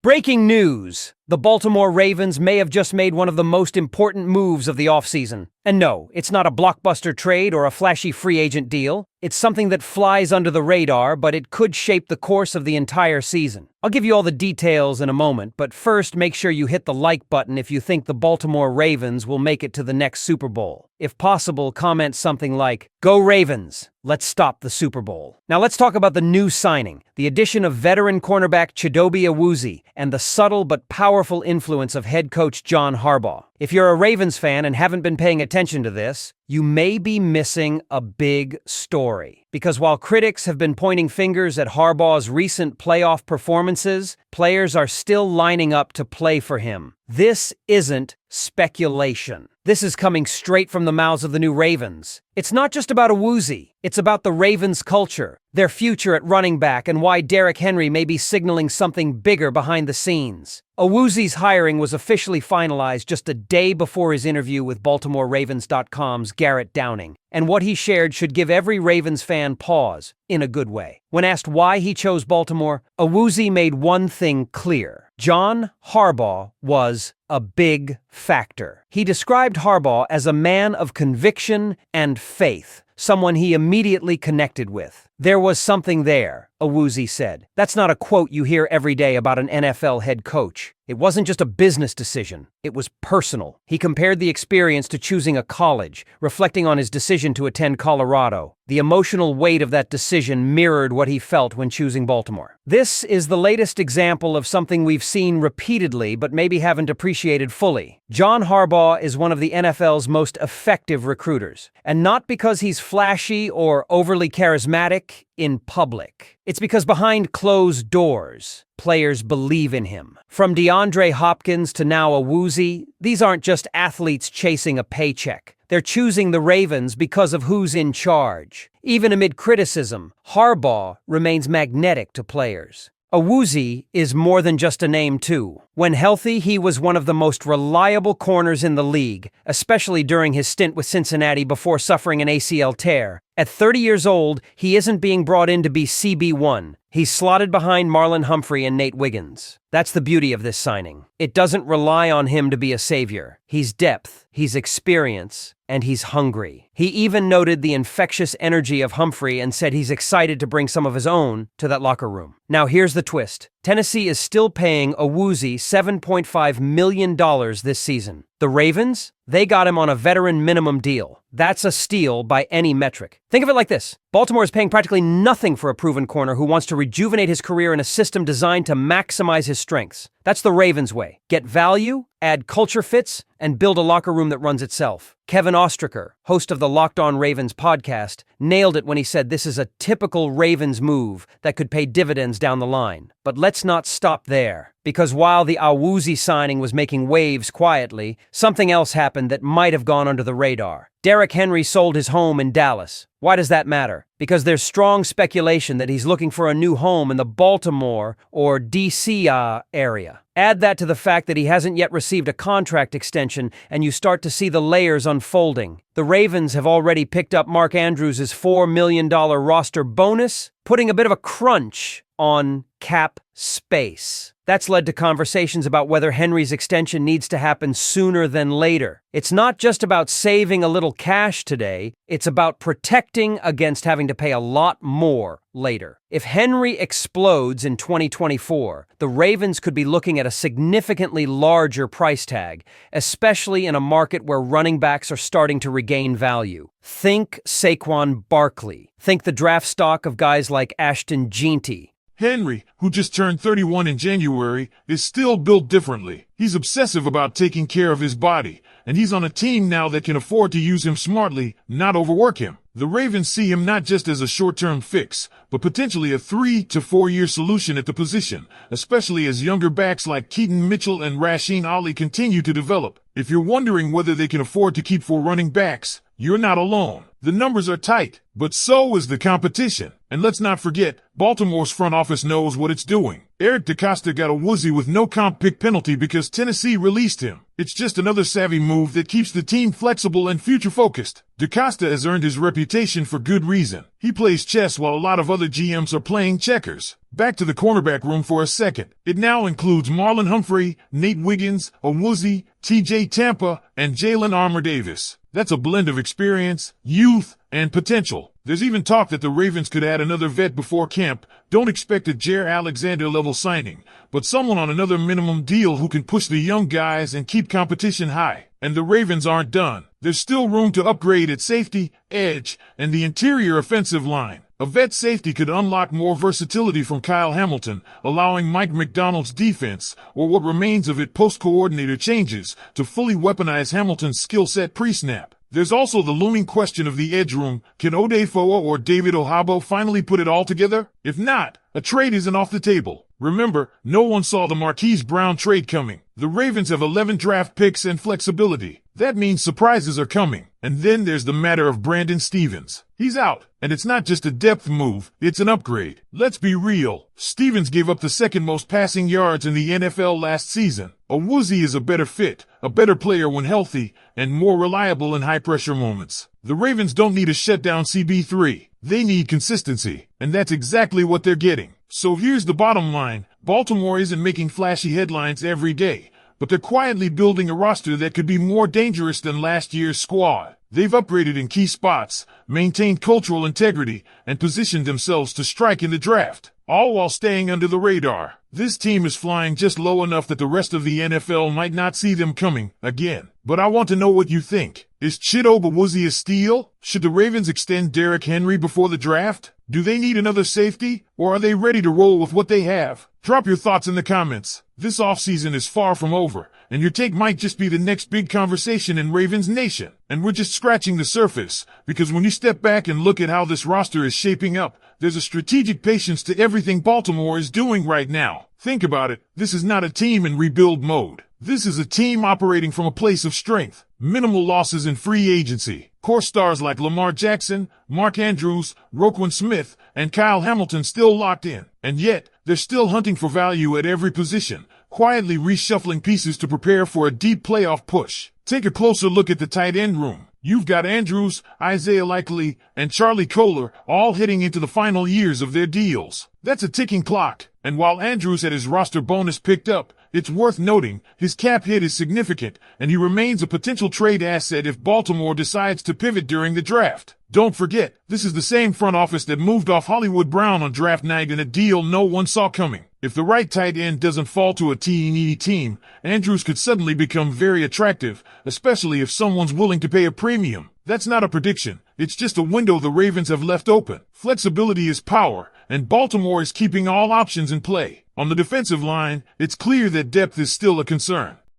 Breaking news! The Baltimore Ravens may have just made one of the most important moves of the offseason. And no, it's not a blockbuster trade or a flashy free agent deal. It's something that flies under the radar, but it could shape the course of the entire season. I'll give you all the details in a moment, but first make sure you hit the like button if you think the Baltimore Ravens will make it to the next Super Bowl. If possible, comment something like, "Go Ravens! Let's stop the Super Bowl." Now let's talk about the new signing, the addition of veteran cornerback Chidobe Awuzie, and the subtle but powerful influence of head coach John Harbaugh. If you're a Ravens fan and haven't been paying attention to this, you may be missing a big story. Because while critics have been pointing fingers at Harbaugh's recent playoff performances, players are still lining up to play for him. This isn't speculation. This is coming straight from the mouths of the new Ravens. It's not just about Awuzie. It's about the Ravens' culture, their future at running back, and why Derrick Henry may be signaling something bigger behind the scenes. Awuzie's hiring was officially finalized just a day before his interview with BaltimoreRavens.com's Garrett Downing, and what he shared should give every Ravens fan pause, in a good way. When asked why he chose Baltimore, Awuzie made one thing clear. John Harbaugh was a big factor. He described Harbaugh as a man of conviction and faith, someone he immediately connected with. "There was something there," Awuzie said. "That's not a quote you hear every day about an NFL head coach. It wasn't just a business decision. It was personal." He compared the experience to choosing a college, reflecting on his decision to attend Colorado. The emotional weight of that decision mirrored what he felt when choosing Baltimore. This is the latest example of something we've seen repeatedly but maybe haven't appreciated fully. John Harbaugh is one of the NFL's most effective recruiters, and not because he's flashy or overly charismatic in public. It's because behind closed doors, players believe in him. From DeAndre Hopkins to now Awuzie, these aren't just athletes chasing a paycheck. They're choosing the Ravens because of who's in charge. Even amid criticism, Harbaugh remains magnetic to players. Awuzie is more than just a name, too. When healthy, he was one of the most reliable corners in the league, especially during his stint with Cincinnati before suffering an ACL tear. At 30 years old, he isn't being brought in to be CB1. He's slotted behind Marlon Humphrey and Nate Wiggins. That's the beauty of this signing. It doesn't rely on him to be a savior. He's depth, he's experience, and he's hungry. He even noted the infectious energy of Humphrey and said he's excited to bring some of his own to that locker room. Now here's the twist. Tennessee is still paying Awuzie $7.5 million this season. The Ravens? They got him on a veteran minimum deal. That's a steal by any metric. Think of it like this. Baltimore is paying practically nothing for a proven corner who wants to rejuvenate his career in a system designed to maximize his strengths. That's the Ravens way. Get value, add culture fits, and build a locker room that runs itself. Kevin Ostraker, host of the Locked On Ravens podcast, nailed it when he said this is a typical Ravens move that could pay dividends down the line. But let's not stop there. Because while the Awuzie signing was making waves quietly, something else happened that might have gone under the radar. Derrick Henry sold his home in Dallas. Why does that matter? Because there's strong speculation that he's looking for a new home in the Baltimore or DC area. Add that to the fact that he hasn't yet received a contract extension, and you start to see the layers unfolding. The Ravens have already picked up Mark Andrews' $4 million roster bonus, putting a bit of a crunch on cap space. That's led to conversations about whether Henry's extension needs to happen sooner than later. It's not just about saving a little cash today, it's about protecting against having to pay a lot more later. If Henry explodes in 2024, the Ravens could be looking at a significantly larger price tag, especially in a market where running backs are starting to regain value. Think Saquon Barkley. Think the draft stock of guys like Ashton Jeanty. Henry, who just turned 31 in January, is still built differently. He's obsessive about taking care of his body, and he's on a team now that can afford to use him smartly, not overwork him. The Ravens see him not just as a short-term fix, but potentially a 3 to 4 year solution at the position, especially as younger backs like Keaton Mitchell and Rasheen Ali continue to develop. If you're wondering whether they can afford to keep 4 running backs, you're not alone. The numbers are tight, but so is the competition. And let's not forget, Baltimore's front office knows what it's doing. Eric DeCosta got a woozy with no comp pick penalty because Tennessee released him. It's just another savvy move that keeps the team flexible and future-focused. DeCosta has earned his reputation for good reason. He plays chess while a lot of other GMs are playing checkers. Back to the cornerback room for a second. It now includes Marlon Humphrey, Nate Wiggins, Owuzie, TJ Tampa, and Jalen Armour-Davis. That's a blend of experience, youth, and potential. There's even talk that the Ravens could add another vet before camp. Don't expect a Jair Alexander-level signing, but someone on another minimum deal who can push the young guys and keep competition high. And the Ravens aren't done. There's still room to upgrade at safety, edge, and the interior offensive line. A vet safety could unlock more versatility from Kyle Hamilton, allowing Mike McDonald's defense, or what remains of it post-coordinator changes, to fully weaponize Hamilton's skill set pre-snap. There's also the looming question of the edge room. Can Odefoa or David Ohabo finally put it all together? If not, a trade isn't off the table. Remember, no one saw the Marquise Brown trade coming. The Ravens have 11 draft picks and flexibility. That means surprises are coming. And then there's the matter of Brandon Stevens. He's out, and it's not just a depth move, it's an upgrade. Let's be real. Stevens gave up the second most passing yards in the NFL last season. Owuzie is a better fit, a better player when healthy, and more reliable in high-pressure moments. The Ravens don't need a shutdown CB3. They need consistency, and that's exactly what they're getting. So here's the bottom line. Baltimore isn't making flashy headlines every day, but they're quietly building a roster that could be more dangerous than last year's squad. They've upgraded in key spots, maintained cultural integrity, and positioned themselves to strike in the draft, all while staying under the radar. This team is flying just low enough that the rest of the NFL might not see them coming again. But I want to know what you think. Is Chidobe Awuzie a steal? Should the Ravens extend Derrick Henry before the draft? Do they need another safety, or are they ready to roll with what they have? Drop your thoughts in the comments. This offseason is far from over, and your take might just be the next big conversation in Ravens Nation. And we're just scratching the surface, because when you step back and look at how this roster is shaping up, there's a strategic patience to everything Baltimore is doing right now. Think about it. This is not a team in rebuild mode. This is a team operating from a place of strength. Minimal losses in free agency. Core stars like Lamar Jackson, Mark Andrews, Roquan Smith, and Kyle Hamilton still locked in. And yet, they're still hunting for value at every position, quietly reshuffling pieces to prepare for a deep playoff push. Take a closer look at the tight end room. You've got Andrews, Isaiah Likely, and Charlie Kolar all heading into the final years of their deals. That's a ticking clock. And while Andrews had his roster bonus picked up, it's worth noting his cap hit is significant, and he remains a potential trade asset if Baltimore decides to pivot during the draft. Don't forget, this is the same front office that moved off Hollywood Brown on draft night in a deal no one saw coming. If the right tight end doesn't fall to a teeny team, Andrews could suddenly become very attractive, especially if someone's willing to pay a premium. That's not a prediction. It's just a window the Ravens have left open. Flexibility is power, and Baltimore is keeping all options in play. On the defensive line, it's clear that depth is still a concern.